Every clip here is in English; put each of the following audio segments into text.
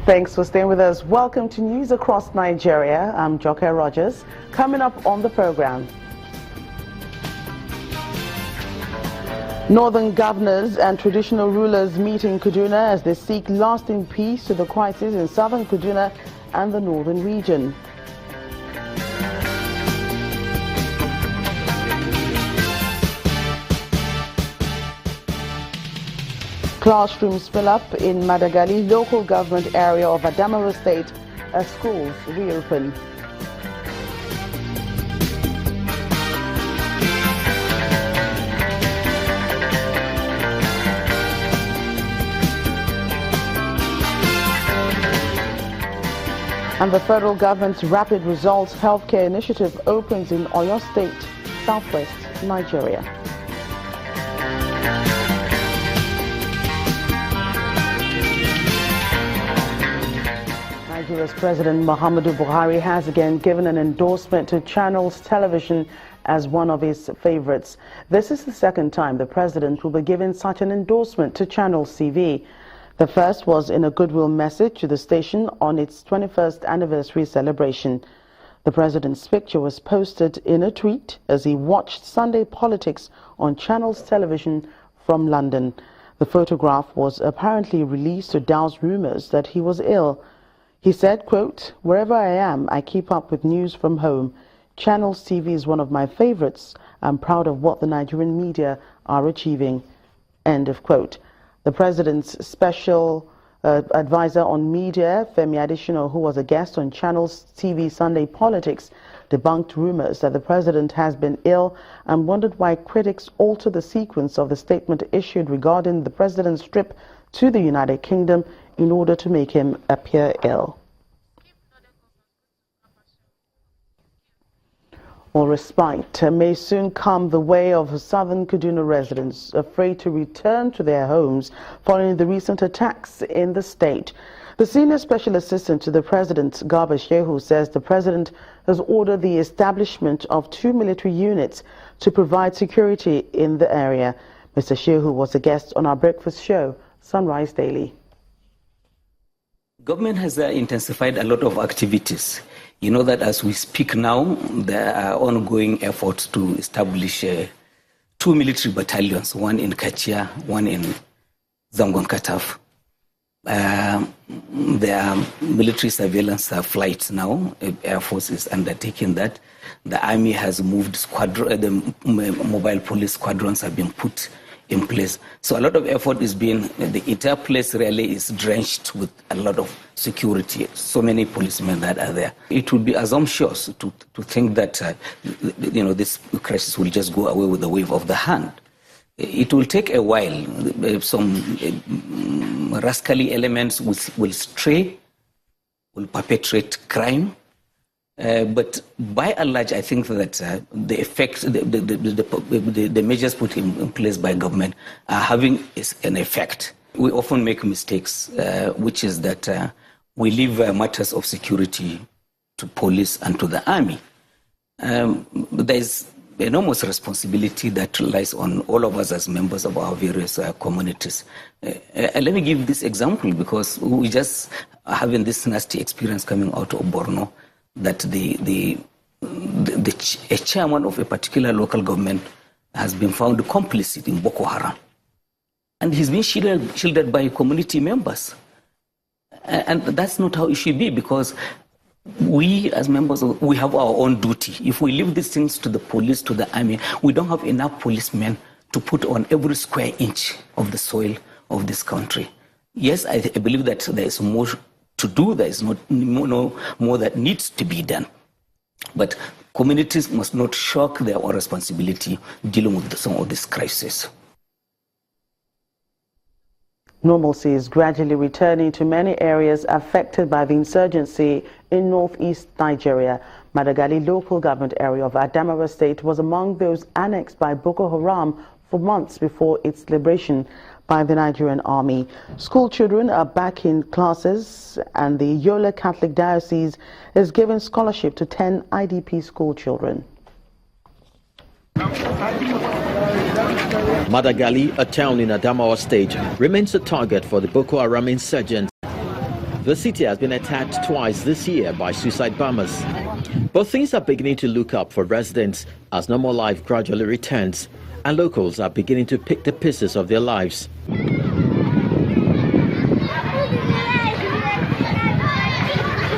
Thanks for staying with us. Welcome to News Across Nigeria. I'm Joke Rogers. Coming up on the program, Northern governors and traditional rulers meet in Kaduna as they seek lasting peace to the crisis in southern Kaduna and the northern region. Classrooms fill up in Madagali local government area of Adamawa State as schools reopen. And the federal government's Rapid Results Healthcare Initiative opens in Oyo State, southwest Nigeria. Nigeria's President Muhammadu Buhari has again given an endorsement to Channels Television as one of his favorites. This is the second time the president will be giving such an endorsement to Channels TV. The first was in a goodwill message to the station on its 21st anniversary celebration. The president's picture was posted in a tweet as he watched Sunday politics on Channels Television from London. The photograph was apparently released to douse rumors that he was ill. He said, quote, "Wherever I am, I keep up with news from home. Channels TV is one of my favorites. I'm proud of what the Nigerian media are achieving." End of quote. The president's special advisor on media, Femi Adesina, who was a guest on Channels TV Sunday Politics, debunked rumors that the president has been ill and wondered why critics altered the sequence of the statement issued regarding the president's trip to the United Kingdom in order to make him appear ill. Or respite may soon come the way of southern Kaduna residents afraid to return to their homes following the recent attacks in the state. The senior special assistant to the president, Garba Shehu, says the president has ordered the establishment of 2 military units to provide security in the area. Mr. Shehu was a guest on our breakfast show, Sunrise Daily. Government has intensified a lot of activities. You know that as we speak now, there are ongoing efforts to establish 2 military battalions, one in Kachia, one in Zangon Kataf. There are military surveillance flights now. Air Force is undertaking that. The Army has moved the mobile police squadrons have been put in place. So a lot of effort is being, the entire place really is drenched with a lot of security. So many policemen that are there. It would be assumptuous to think that, this crisis will just go away with the wave of the hand. It will take a while. Some rascally elements will stray, will perpetrate crime. But by and large, I think that the effect, the measures put in place by government are having an effect. We often make mistakes, which is that we leave matters of security to police and to the army. There is enormous responsibility that lies on all of us as members of our various communities. Let me give this example because we just are having this nasty experience coming out of Borno, that a chairman of a particular local government has been found complicit in Boko Haram. And he's been shielded by community members. And that's not how it should be, because we as members, we have our own duty. If we leave these things to the police, to the army, we don't have enough policemen to put on every square inch of the soil of this country. Yes, I believe that there is more to do, there is no more that needs to be done. But communities must not shock their own responsibility dealing with some of this crisis. Normalcy is gradually returning to many areas affected by the insurgency in northeast Nigeria. Madagali local government area of Adamawa State was among those annexed by Boko Haram for months before its liberation by the Nigerian army. School children are back in classes, and the Yola Catholic Diocese is giving scholarship to 10 IDP school children. Madagali, a town in Adamawa State, remains a target for the Boko Haram insurgents. The city has been attacked twice this year by suicide bombers. But things are beginning to look up for residents as normal life gradually returns and locals are beginning to pick the pieces of their lives.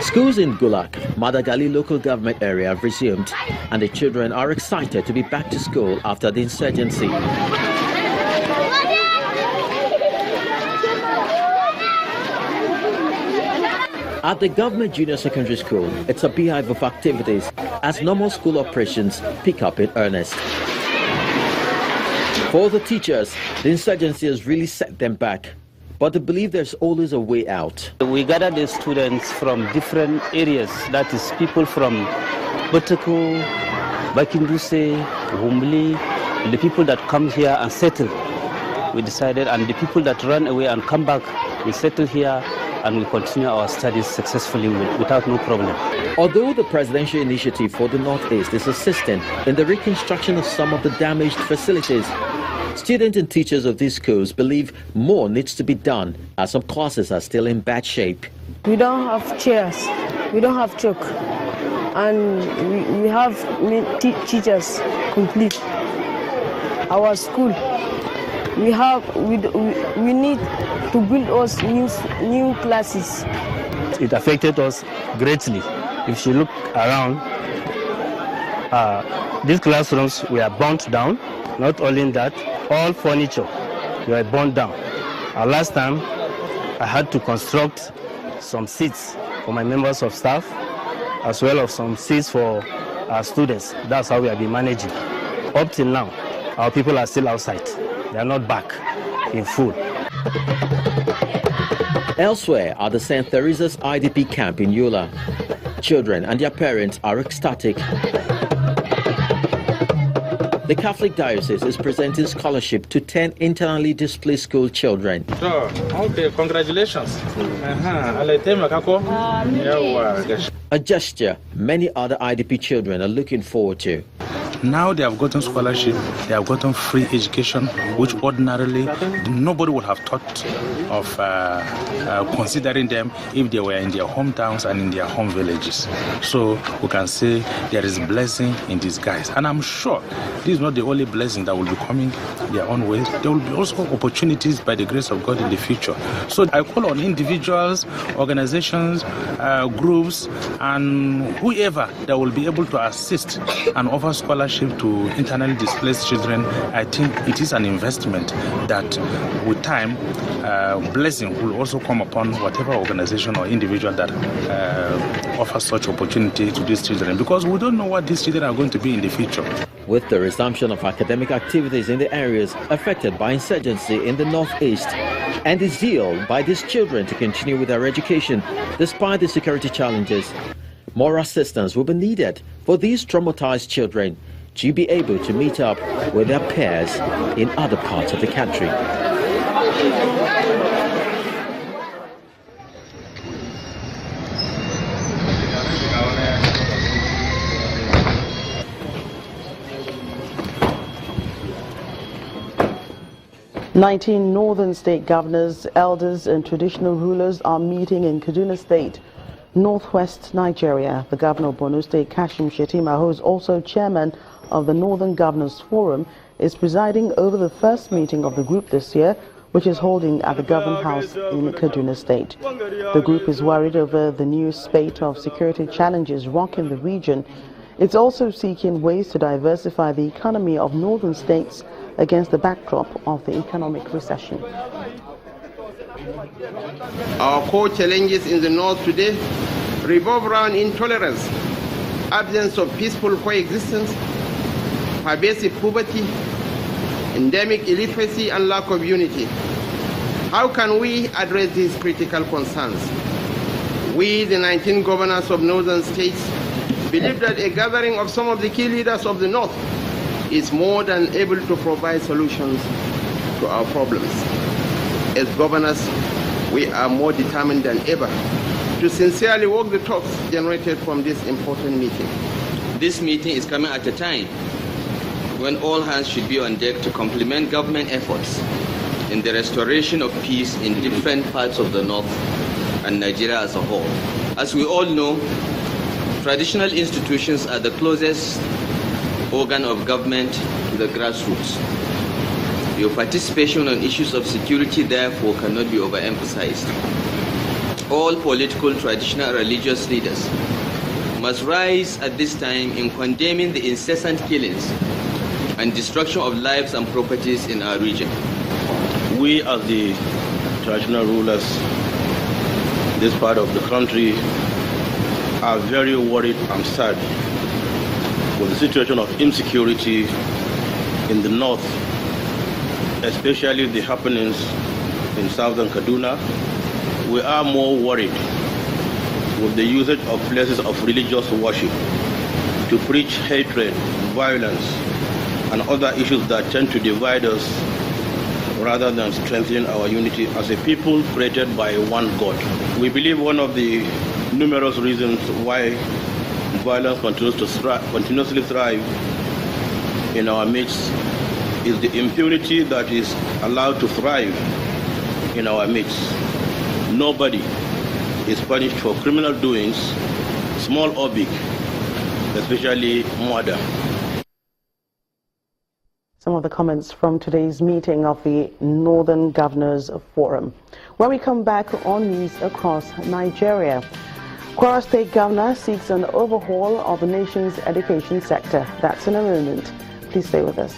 Schools in Gulak, Madagali local government area have resumed, and the children are excited to be back to school after the insurgency. At the government junior secondary school, it's a beehive of activities as normal school operations pick up in earnest. For the teachers, the insurgency has really set them back, but they believe there's always a way out. We gather the students from different areas, that is people from Botako, Bakinduse, Humbli, the people that come here and settle, we decided, and the people that run away and come back, we settle here and we continue our studies successfully without no problem. Although the presidential initiative for the Northeast is assisting in the reconstruction of some of the damaged facilities, students and teachers of these schools believe more needs to be done as some classes are still in bad shape. We don't have chairs, we don't have chalk, and we have teachers complete. Our school, we need to build us new classes. It affected us greatly. If you look around, these classrooms were burnt down. Not only that, all furniture were burnt down. Last time, I had to construct some seats for my members of staff, as well as some seats for our students. That's how we have been managing. Up till now, our people are still outside. They are not back in full. Elsewhere at the St. Teresa's IDP camp in Yola, children and their parents are ecstatic. The Catholic Diocese is presenting scholarship to 10 internally displaced school children. Okay, congratulations. A gesture many other IDP children are looking forward to. Now they have gotten scholarship, they have gotten free education, which ordinarily nobody would have thought of considering them if they were in their hometowns and in their home villages. So we can say there is blessing in disguise. And I'm sure this is not the only blessing that will be coming their own way. There will be also opportunities by the grace of God in the future. So I call on individuals, organizations, groups, and whoever that will be able to assist and offer scholarship to internally displaced children. I think it is an investment that with time, blessing will also come upon whatever organization or individual that offers such opportunity to these children, because we don't know what these children are going to be in the future. With the resumption of academic activities in the areas affected by insurgency in the Northeast and the zeal by these children to continue with their education despite the security challenges, more assistance will be needed for these traumatized children to be able to meet up with their peers in other parts of the country. "19 northern state governors, elders and traditional rulers are meeting in Kaduna State, northwest Nigeria. The governor of Borno State, Kashim Shettima, who is also chairman of the Northern Governors Forum, is presiding over the first meeting of the group this year, which is holding at the Government House in Kaduna State. The group is worried over the new spate of security challenges rocking the region. It's also seeking ways to diversify the economy of northern states against the backdrop of the economic recession. Our core challenges in the north today revolve around intolerance, absence of peaceful coexistence, pervasive poverty, endemic illiteracy, and lack of unity. How can we address these critical concerns? We, the 19 governors of northern states, believe that a gathering of some of the key leaders of the north is more than able to provide solutions to our problems. As governors, we are more determined than ever to sincerely walk the talks generated from this important meeting. This meeting is coming at a time when all hands should be on deck to complement government efforts in the restoration of peace in different parts of the north and Nigeria as a whole. As we all know, traditional institutions are the closest organ of government to the grassroots. Your participation on issues of security, therefore, cannot be overemphasized. All political, traditional, religious leaders must rise at this time in condemning the incessant killings and destruction of lives and properties in our region. We, as the traditional rulers in this part of the country, are very worried and sad with the situation of insecurity in the north, especially the happenings in southern Kaduna. We are more worried with the usage of places of religious worship to preach hatred, violence, and other issues that tend to divide us rather than strengthen our unity as a people created by one God. We believe one of the numerous reasons why violence continuously thrive in our midst is the impunity that is allowed to thrive in our midst. Nobody is punished for criminal doings, small or big, especially murder. Some of the comments from today's meeting of the Northern Governors Forum. When we come back on news across Nigeria, Kwara State Governor seeks an overhaul of the nation's education sector. That's in a moment. Please stay with us.